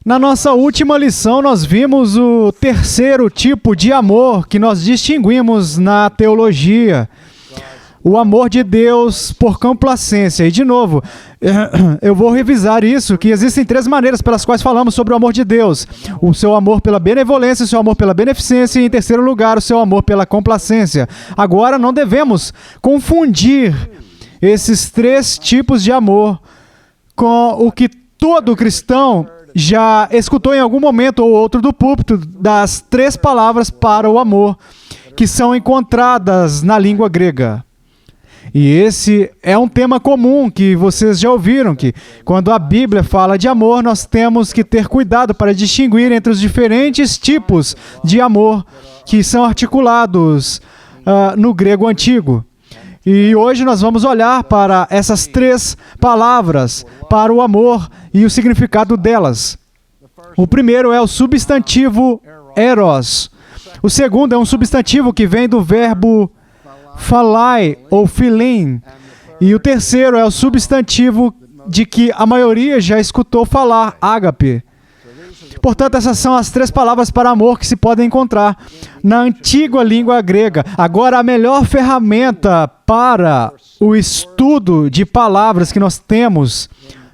Na nossa última lição, nós vimos o terceiro tipo de amor que nós distinguimos na teologia. O amor de Deus por complacência. E, de novo, eu vou revisar isso, que existem três maneiras pelas quais falamos sobre o amor de Deus. O seu amor pela benevolência, o seu amor pela beneficência e, em terceiro lugar, o seu amor pela complacência. Agora, não devemos confundir esses três tipos de amor com o que todo cristão já escutou em algum momento ou outro do púlpito das três palavras para o amor que são encontradas na língua grega. E esse é um tema comum que vocês já ouviram, que quando a Bíblia fala de amor, nós temos que ter cuidado para distinguir entre os diferentes tipos de amor que são articulados no grego antigo. E hoje nós vamos olhar para essas três palavras para o amor e o significado delas. O primeiro é o substantivo eros. O segundo é um substantivo que vem do verbo falai ou philein. E o terceiro é o substantivo de que a maioria já escutou falar, ágape. Portanto, essas são as três palavras para amor que se podem encontrar na antiga língua grega. Agora, a melhor ferramenta para o estudo de palavras que nós temos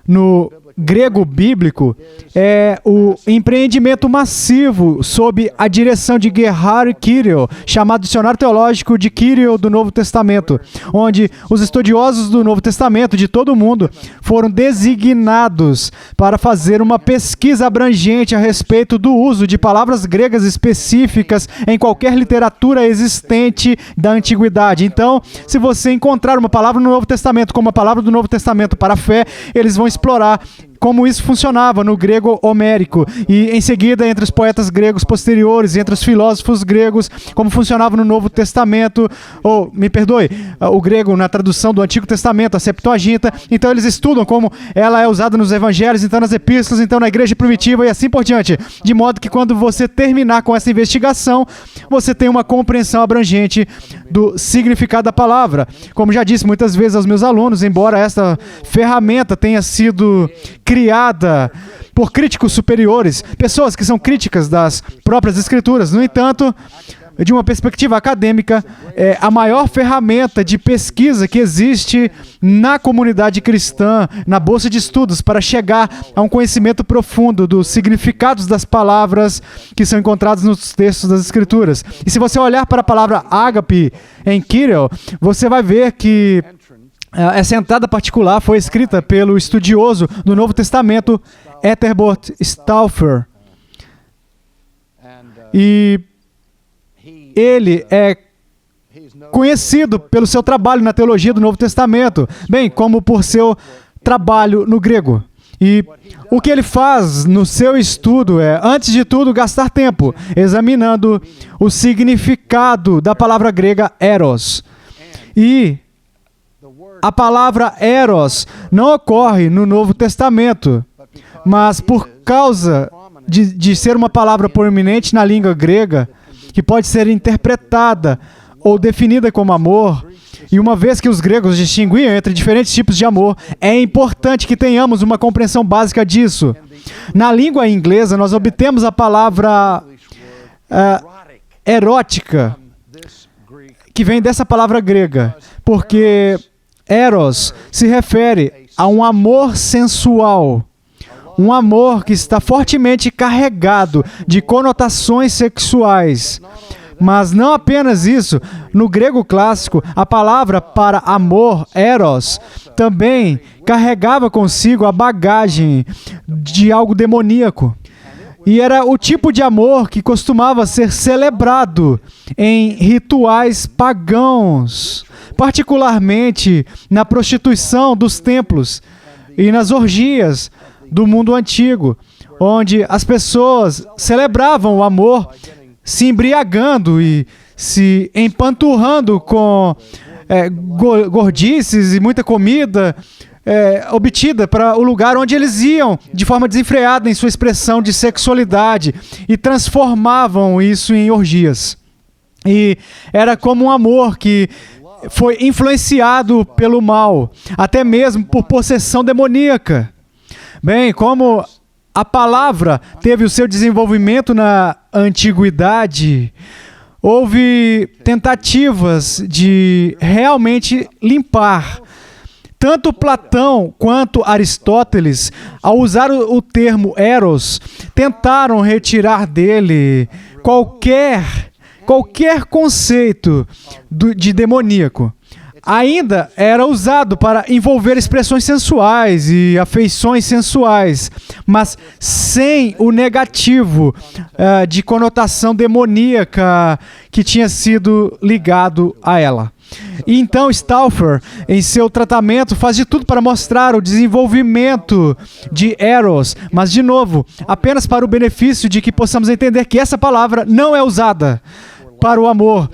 no grego bíblico é o empreendimento massivo sob a direção de Gerhard Kyrill, chamado Dicionário Teológico de Kyrill do Novo Testamento, onde os estudiosos do Novo Testamento de todo o mundo foram designados para fazer uma pesquisa abrangente a respeito do uso de palavras gregas específicas em qualquer literatura existente da antiguidade. Então, se você encontrar uma palavra no Novo Testamento como uma palavra do Novo Testamento para a fé, eles vão explorar como isso funcionava no grego homérico, e em seguida entre os poetas gregos posteriores, entre os filósofos gregos, como funcionava no Novo Testamento, o grego na tradução do Antigo Testamento, a Septuaginta. Então eles estudam como ela é usada nos evangelhos, então nas epístolas, então na igreja primitiva e assim por diante, de modo que quando você terminar com essa investigação, você tem uma compreensão abrangente do significado da palavra. Como já disse muitas vezes aos meus alunos, embora esta ferramenta tenha sido criada por críticos superiores, pessoas que são críticas das próprias escrituras. No entanto, de uma perspectiva acadêmica, é a maior ferramenta de pesquisa que existe na comunidade cristã, na bolsa de estudos, para chegar a um conhecimento profundo dos significados das palavras que são encontrados nos textos das escrituras. E se você olhar para a palavra ágape em Kyrill, você vai ver que essa entrada particular foi escrita pelo estudioso do Novo Testamento, Ethelbert Stauffer. E ele é conhecido pelo seu trabalho na teologia do Novo Testamento, bem como por seu trabalho no grego. E o que ele faz no seu estudo é, antes de tudo, gastar tempo examinando o significado da palavra grega eros. E a palavra eros não ocorre no Novo Testamento, mas por causa de ser uma palavra proeminente na língua grega, que pode ser interpretada ou definida como amor, e uma vez que os gregos distinguiam entre diferentes tipos de amor, é importante que tenhamos uma compreensão básica disso. Na língua inglesa, nós obtemos a palavra erótica, que vem dessa palavra grega, porque eros se refere a um amor sensual, um amor que está fortemente carregado de conotações sexuais. Mas não apenas isso, no grego clássico, a palavra para amor, eros, também carregava consigo a bagagem de algo demoníaco. E era o tipo de amor que costumava ser celebrado em rituais pagãos, particularmente na prostituição dos templos e nas orgias do mundo antigo, onde as pessoas celebravam o amor se embriagando e se empanturrando com gordices e muita comida obtida para o lugar onde eles iam de forma desenfreada em sua expressão de sexualidade e transformavam isso em orgias. E era como um amor que foi influenciado pelo mal, até mesmo por possessão demoníaca. Bem, como a palavra teve o seu desenvolvimento na antiguidade, houve tentativas de realmente limpar. Tanto Platão quanto Aristóteles, ao usar o termo eros, tentaram retirar dele qualquer conceito de demoníaco. Ainda era usado para envolver expressões sensuais e afeições sensuais, mas sem o negativo de conotação demoníaca que tinha sido ligado a ela. E então Stauffer, em seu tratamento, faz de tudo para mostrar o desenvolvimento de Eros, mas de novo, apenas para o benefício de que possamos entender que essa palavra não é usada para o amor,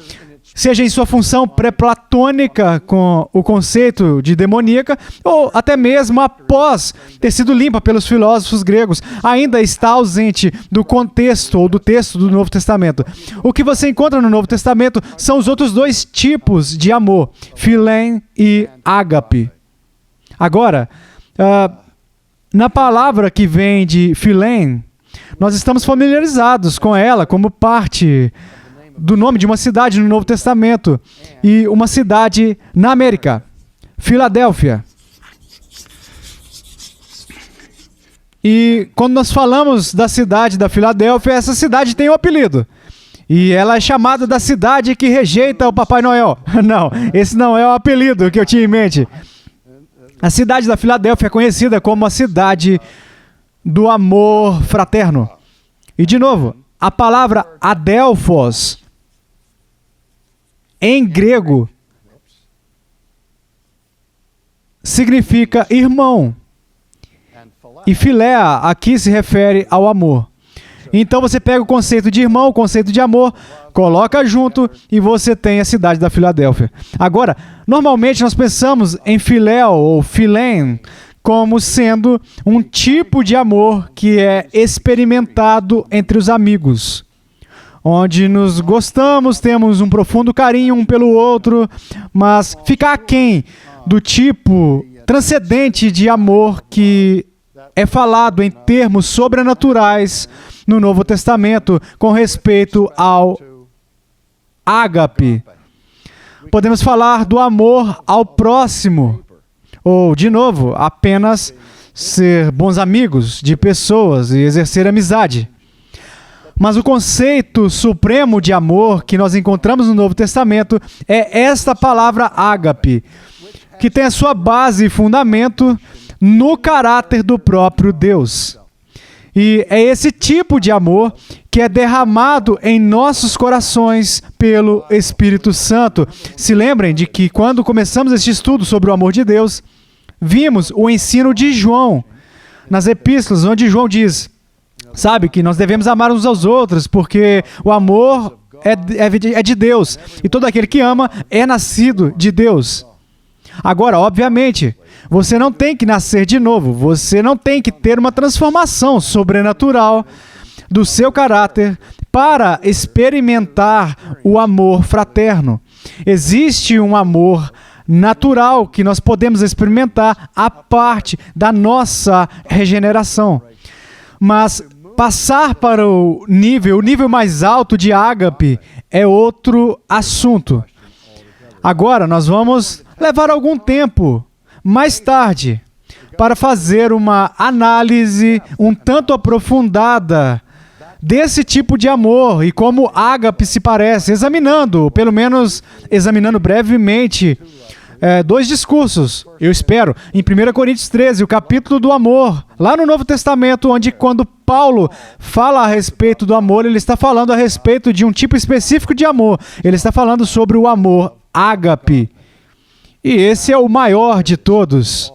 seja em sua função pré-platônica com o conceito de demoníaca, ou até mesmo após ter sido limpa pelos filósofos gregos, ainda está ausente do contexto ou do texto do Novo Testamento. O que você encontra no Novo Testamento são os outros dois tipos de amor, philem e ágape. Agora, na palavra que vem de philem, nós estamos familiarizados com ela como parte do nome de uma cidade no Novo Testamento e uma cidade na América, Filadélfia. E quando nós falamos da cidade da Filadélfia, essa cidade tem um apelido. E ela é chamada da cidade que rejeita o Papai Noel. Não, esse não é o apelido que eu tinha em mente. A cidade da Filadélfia é conhecida como a cidade do amor fraterno. E de novo, a palavra adelphos, em grego, significa irmão. E philéa aqui se refere ao amor. Então você pega o conceito de irmão, o conceito de amor, coloca junto e você tem a cidade da Filadélfia. Agora, normalmente nós pensamos em filéu ou philem como sendo um tipo de amor que é experimentado entre os amigos, onde nos gostamos, temos um profundo carinho um pelo outro, mas fica aquém do tipo transcendente de amor que é falado em termos sobrenaturais no Novo Testamento com respeito ao ágape. Podemos falar do amor ao próximo, ou, de novo, apenas ser bons amigos de pessoas e exercer amizade. Mas o conceito supremo de amor que nós encontramos no Novo Testamento é esta palavra ágape, que tem a sua base e fundamento no caráter do próprio Deus. E é esse tipo de amor que é derramado em nossos corações pelo Espírito Santo. Se lembrem de que quando começamos este estudo sobre o amor de Deus, vimos o ensino de João nas epístolas, onde João diz, sabe, que nós devemos amar uns aos outros, porque o amor é de Deus, e todo aquele que ama é nascido de Deus. Agora, obviamente, você não tem que nascer de novo, você não tem que ter uma transformação sobrenatural do seu caráter para experimentar o amor fraterno. Existe um amor natural que nós podemos experimentar a parte da nossa regeneração. Mas passar para o nível mais alto de ágape é outro assunto. Agora nós vamos levar algum tempo mais tarde para fazer uma análise um tanto aprofundada desse tipo de amor e como ágape se parece, pelo menos examinando brevemente dois discursos, eu espero, em 1 Coríntios 13, o capítulo do amor, lá no Novo Testamento, onde quando Paulo fala a respeito do amor, ele está falando a respeito de um tipo específico de amor. Ele está falando sobre o amor ágape. E esse é o maior de todos.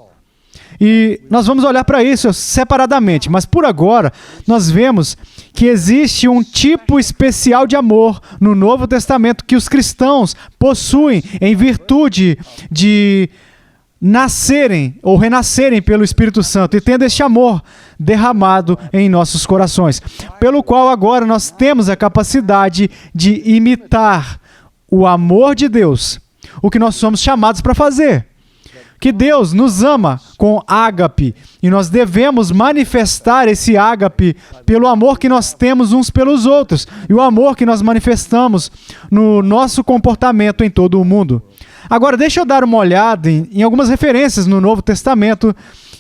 E nós vamos olhar para isso separadamente, mas por agora nós vemos que existe um tipo especial de amor no Novo Testamento que os cristãos possuem em virtude de nascerem ou renascerem pelo Espírito Santo e tendo este amor derramado em nossos corações, pelo qual agora nós temos a capacidade de imitar o amor de Deus, o que nós somos chamados para fazer. que Deus nos ama com ágape, e nós devemos manifestar esse ágape pelo amor que nós temos uns pelos outros, e o amor que nós manifestamos no nosso comportamento em todo o mundo. Agora, deixa eu dar uma olhada em algumas referências no Novo Testamento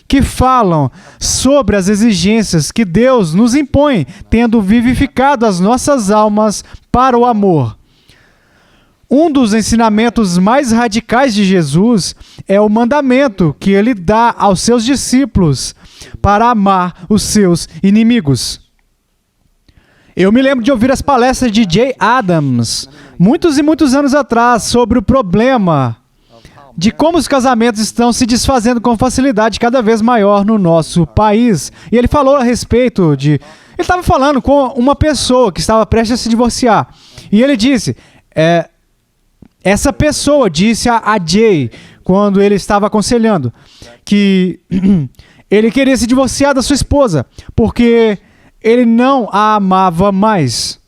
que falam sobre as exigências que Deus nos impõe, tendo vivificado as nossas almas para o amor. Um dos ensinamentos mais radicais de Jesus é o mandamento que ele dá aos seus discípulos para amar os seus inimigos. Eu me lembro de ouvir as palestras de Jay Adams, muitos e muitos anos atrás, sobre o problema de como os casamentos estão se desfazendo com facilidade cada vez maior no nosso país. E ele falou a respeito de... Ele estava falando com uma pessoa que estava prestes a se divorciar. E ele disse... Essa pessoa disse a Jay, quando ele estava aconselhando, que ele queria se divorciar da sua esposa, porque ele não a amava mais.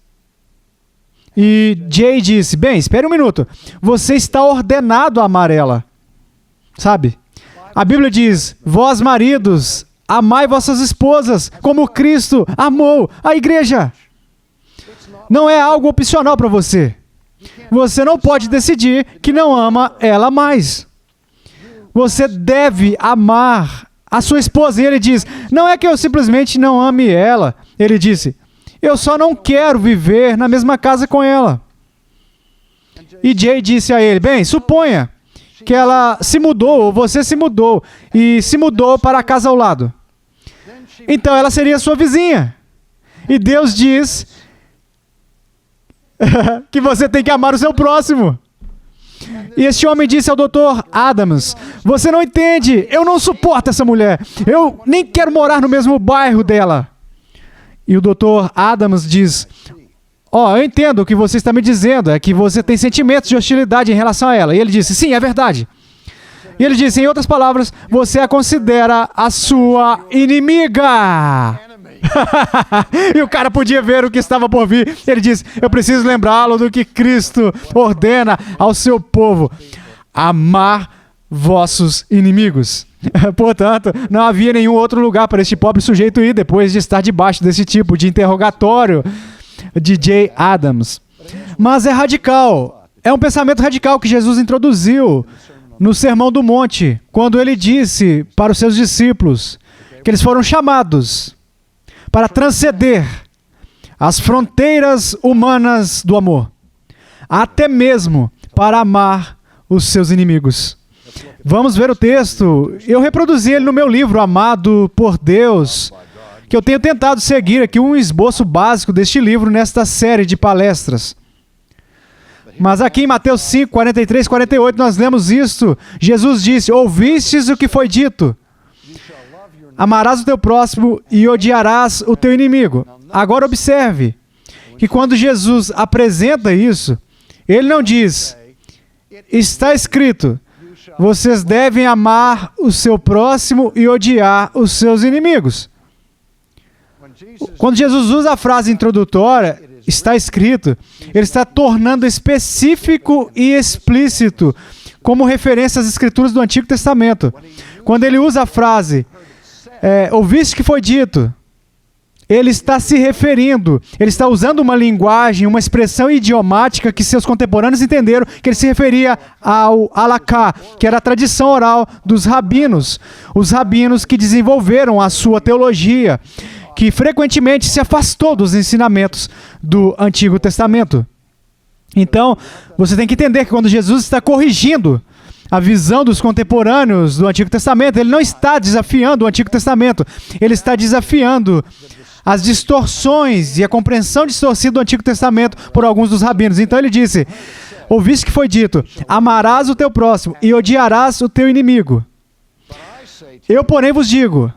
E Jay disse, bem, espere um minuto, você está ordenado a amar ela. Sabe? A Bíblia diz, vós maridos, amai vossas esposas, como Cristo amou a igreja. Não é algo opcional para você. Você não pode decidir que não ama ela mais. Você deve amar a sua esposa. E ele diz, não é que eu simplesmente não ame ela. Ele disse, eu só não quero viver na mesma casa com ela. E Jay disse a ele, bem, suponha que ela se mudou, ou você se mudou, e se mudou para a casa ao lado. Então ela seria sua vizinha. E Deus diz... que você tem que amar o seu próximo. E este homem disse ao Dr. Adams, você não entende, eu não suporto essa mulher, eu nem quero morar no mesmo bairro dela. E o Dr. Adams diz, eu entendo o que você está me dizendo, é que você tem sentimentos de hostilidade em relação a ela. E ele disse, sim, é verdade. E ele disse, em outras palavras, você a considera a sua inimiga. E o cara podia ver o que estava por vir. Ele disse, eu preciso lembrá-lo do que Cristo ordena ao seu povo: amar vossos inimigos. Portanto, não havia nenhum outro lugar para este pobre sujeito ir depois de estar debaixo desse tipo de interrogatório de Jay Adams. Mas é radical. É um pensamento radical que Jesus introduziu no Sermão do Monte, quando ele disse para os seus discípulos que eles foram chamados para transcender as fronteiras humanas do amor, até mesmo para amar os seus inimigos. Vamos ver o texto. Eu reproduzi ele no meu livro, Amado por Deus, que eu tenho tentado seguir aqui um esboço básico deste livro nesta série de palestras. Mas aqui em Mateus 5, 43, 48, nós lemos isto. Jesus disse, ouvistes o que foi dito: amarás o teu próximo e odiarás o teu inimigo. Agora observe que quando Jesus apresenta isso, ele não diz, está escrito, vocês devem amar o seu próximo e odiar os seus inimigos. Quando Jesus usa a frase introdutória, está escrito, ele está tornando específico e explícito como referência às escrituras do Antigo Testamento. Quando ele usa a frase, ouviste que foi dito, ele está se referindo, ele está usando uma linguagem, uma expressão idiomática que seus contemporâneos entenderam que ele se referia ao halakha, que era a tradição oral dos rabinos, os rabinos que desenvolveram a sua teologia, que frequentemente se afastou dos ensinamentos do Antigo Testamento. Então, você tem que entender que quando Jesus está corrigindo a visão dos contemporâneos do Antigo Testamento, ele não está desafiando o Antigo Testamento, ele está desafiando as distorções e a compreensão distorcida do Antigo Testamento por alguns dos rabinos. Então ele disse, ouviste que foi dito, amarás o teu próximo e odiarás o teu inimigo. Eu, porém, vos digo,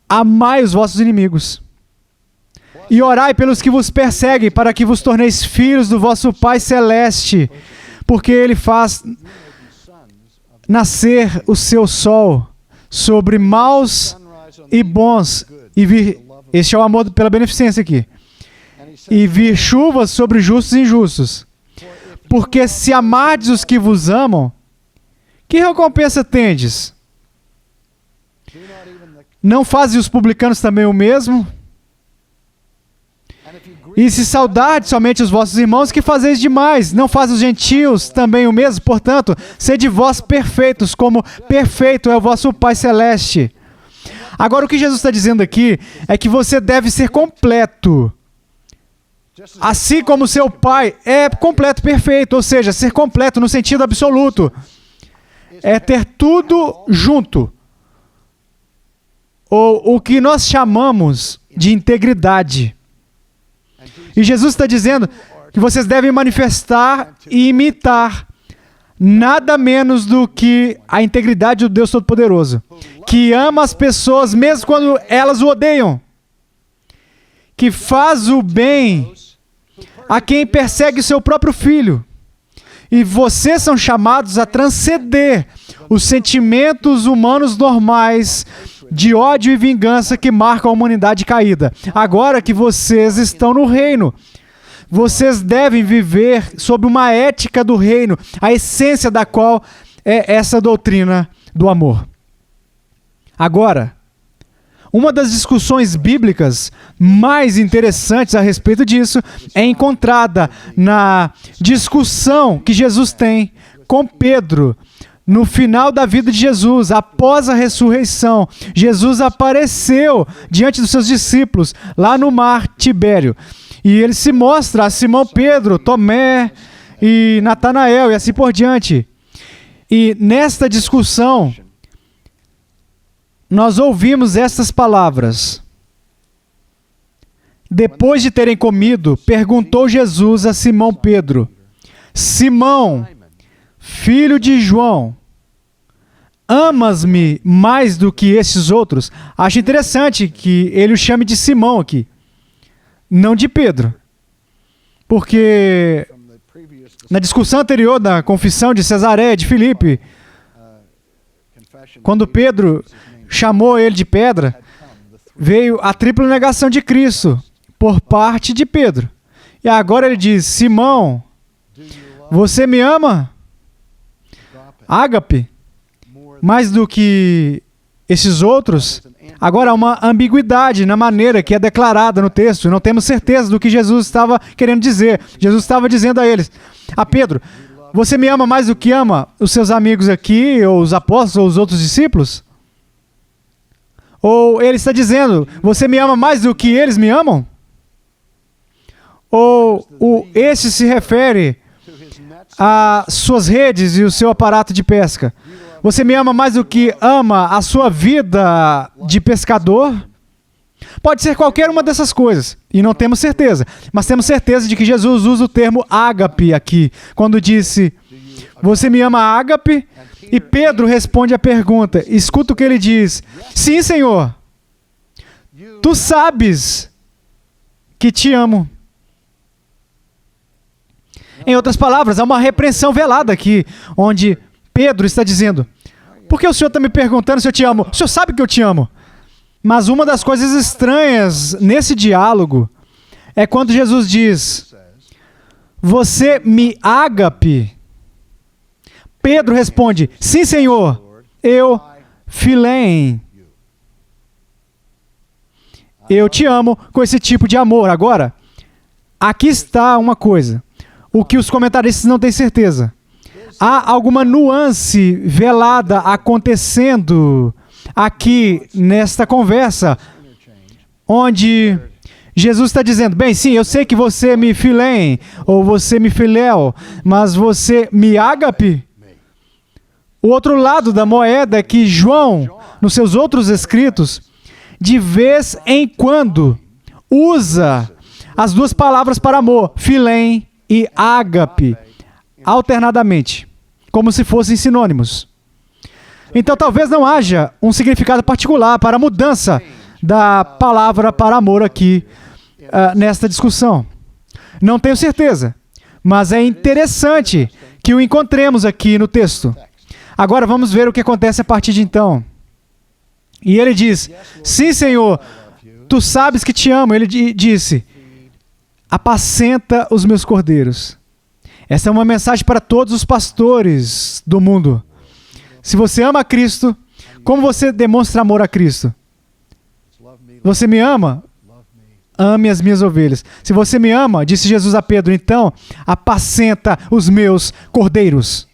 amai os vossos inimigos e orai pelos que vos perseguem, para que vos torneis filhos do vosso Pai Celeste, porque Ele faz nascer o seu sol sobre maus e bons, este é o amor pela beneficência aqui, e vir chuvas sobre justos e injustos. Porque se amardes os que vos amam, Que recompensa tendes? Não fazem os publicanos também o mesmo? E se saudade somente os vossos irmãos, que fazeis demais? Não fazem os gentios também o mesmo? Portanto, sede vós perfeitos, como perfeito é o vosso Pai Celeste. Agora, o que Jesus está dizendo aqui é que você deve ser completo. Assim como seu Pai é completo, perfeito. Ou seja, ser completo no sentido absoluto. É ter tudo junto. Ou o que nós chamamos de integridade. E Jesus está dizendo que vocês devem manifestar e imitar nada menos do que a integridade do Deus Todo-Poderoso, que ama as pessoas mesmo quando elas o odeiam, que faz o bem a quem persegue o seu próprio filho. E vocês são chamados a transcender os sentimentos humanos normais de ódio e vingança que marcam a humanidade caída. Agora que vocês estão no reino, vocês devem viver sob uma ética do reino, a essência da qual é essa doutrina do amor. Agora, uma das discussões bíblicas mais interessantes a respeito disso é encontrada na discussão que Jesus tem com Pedro. No final da vida de Jesus, após a ressurreição, Jesus apareceu diante dos seus discípulos lá no mar Tibério. E ele se mostra a Simão Pedro, Tomé e Natanael e assim por diante. E nesta discussão, nós ouvimos estas palavras. Depois de terem comido, perguntou Jesus a Simão Pedro: Simão, filho de João, amas-me mais do que esses outros? Acho interessante que ele o chame de Simão aqui, não de Pedro. Porque na discussão anterior da confissão de Cesareia de Filipe, quando Pedro chamou ele de pedra, veio a tripla negação de Cristo por parte de Pedro. E agora ele diz: Simão, você me ama? Ágape, mais do que esses outros? Agora há uma ambiguidade na maneira que é declarada no texto. Não temos certeza do que Jesus estava querendo dizer. Jesus estava dizendo a eles, a Pedro: você me ama mais do que ama os seus amigos aqui, ou os apóstolos, ou os outros discípulos? Ou ele está dizendo: você me ama mais do que eles me amam? Ou esse se refere às suas redes e o seu aparato de pesca? Você me ama mais do que ama a sua vida de pescador? Pode ser qualquer uma dessas coisas, e não temos certeza. Mas temos certeza de que Jesus usa o termo ágape aqui, quando disse: você me ama ágape? E Pedro responde a pergunta. Escuta o que ele diz: sim, Senhor, tu sabes que te amo. Em outras palavras, há uma repreensão velada aqui, onde Pedro está dizendo: por que o Senhor está me perguntando se eu te amo? O Senhor sabe que eu te amo. Mas uma das coisas estranhas nesse diálogo é quando Jesus diz: você me ágape? Pedro responde: sim, Senhor, eu filéem. Eu te amo com esse tipo de amor. Agora, aqui está uma coisa, o que os comentaristas não têm certeza. Há alguma nuance velada acontecendo aqui nesta conversa, onde Jesus está dizendo: bem, sim, eu sei que você me filéem, ou você me filéu, mas você me ágape? O outro lado da moeda é que João, nos seus outros escritos, de vez em quando, usa as duas palavras para amor, filéem e ágape, alternadamente, como se fossem sinônimos. Então talvez não haja um significado particular para a mudança da palavra para amor aqui nesta discussão. Não tenho certeza, mas é interessante que o encontremos aqui no texto. Agora vamos ver o que acontece a partir de então. E ele diz: sim, Senhor, tu sabes que te amo. Ele disse: apacenta os meus cordeiros. Essa é uma mensagem para todos os pastores do mundo. Se você ama a Cristo, como você demonstra amor a Cristo? Você me ama? Ame as minhas ovelhas. Se você me ama, disse Jesus a Pedro, então apacenta os meus cordeiros.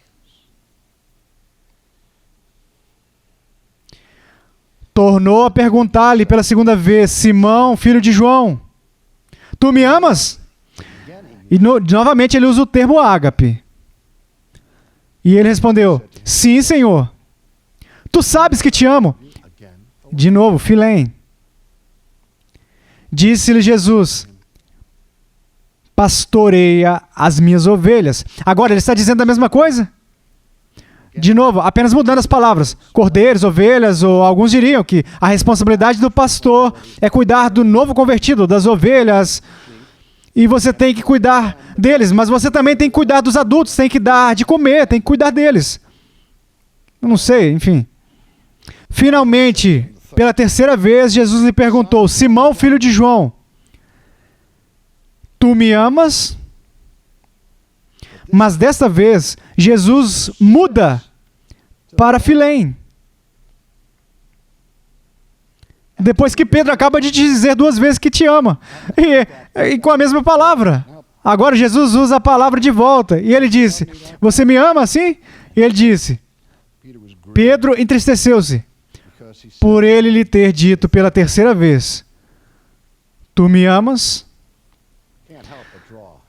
Tornou a perguntar-lhe pela segunda vez, Simão, filho de João, tu me amas? E novamente ele usa o termo ágape. E ele respondeu, sim, Senhor. Tu sabes que te amo. De novo, filém. Disse-lhe Jesus, pastoreia as minhas ovelhas. Agora ele está dizendo a mesma coisa? De novo, apenas mudando as palavras. Cordeiros, ovelhas, ou alguns diriam que a responsabilidade do pastor é cuidar do novo convertido, das ovelhas. E você tem que cuidar deles, mas você também tem que cuidar dos adultos, tem que dar de comer, tem que cuidar deles. Eu não sei, enfim. Finalmente, pela terceira vez, Jesus lhe perguntou, Simão, filho de João, tu me amas? Mas desta vez, Jesus muda para filém. Depois que Pedro acaba de te dizer 2 vezes que te ama. E com a mesma palavra. Agora Jesus usa a palavra de volta. E ele disse, você me ama assim? E ele disse, Pedro entristeceu-se por ele lhe ter dito pela terceira vez, tu me amas?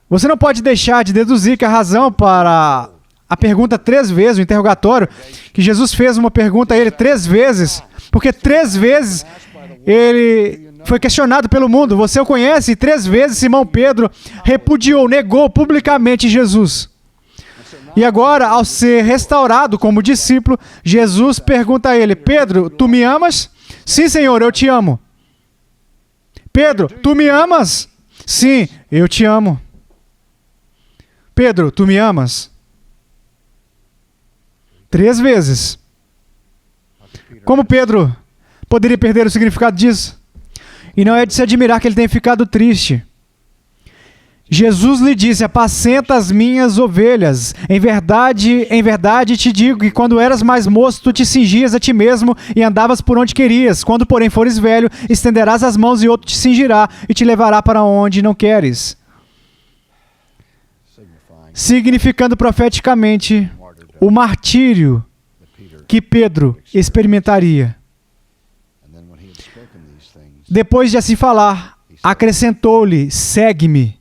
Você não pode deixar de deduzir que a razão para a pergunta 3 vezes, o interrogatório, que Jesus fez uma pergunta a ele 3 vezes, porque 3 vezes ele foi questionado pelo mundo. Você o conhece? E 3 vezes Simão Pedro repudiou, negou publicamente Jesus. E agora, ao ser restaurado como discípulo, Jesus pergunta a ele, Pedro, tu me amas? Sim, Senhor, eu te amo. Pedro, tu me amas? Sim, eu te amo. Pedro, tu me amas? 3 vezes. Como Pedro poderia perder o significado disso? E não é de se admirar que ele tenha ficado triste. Jesus lhe disse, apacenta as minhas ovelhas. Em verdade te digo que quando eras mais moço, tu te cingias a ti mesmo e andavas por onde querias. Quando, porém, fores velho, estenderás as mãos e outro te cingirá e te levará para onde não queres. Significando profeticamente o martírio que Pedro experimentaria. Depois de assim falar, acrescentou-lhe, segue-me.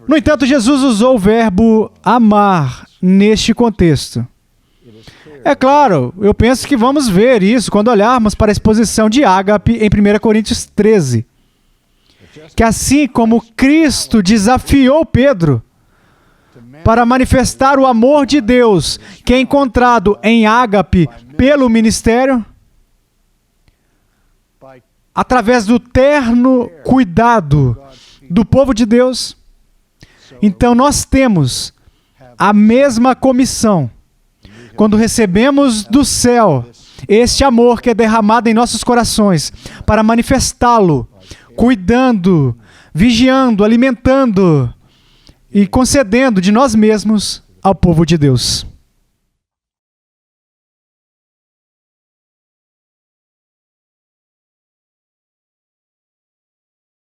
No entanto, Jesus usou o verbo amar neste contexto. É claro, eu penso que vamos ver isso quando olharmos para a exposição de ágape em 1 Coríntios 13. Que assim como Cristo desafiou Pedro para manifestar o amor de Deus, que é encontrado em ágape pelo ministério, através do terno cuidado do povo de Deus, então nós temos a mesma comissão quando recebemos do céu este amor que é derramado em nossos corações para manifestá-lo, cuidando, vigiando, alimentando e concedendo de nós mesmos ao povo de Deus.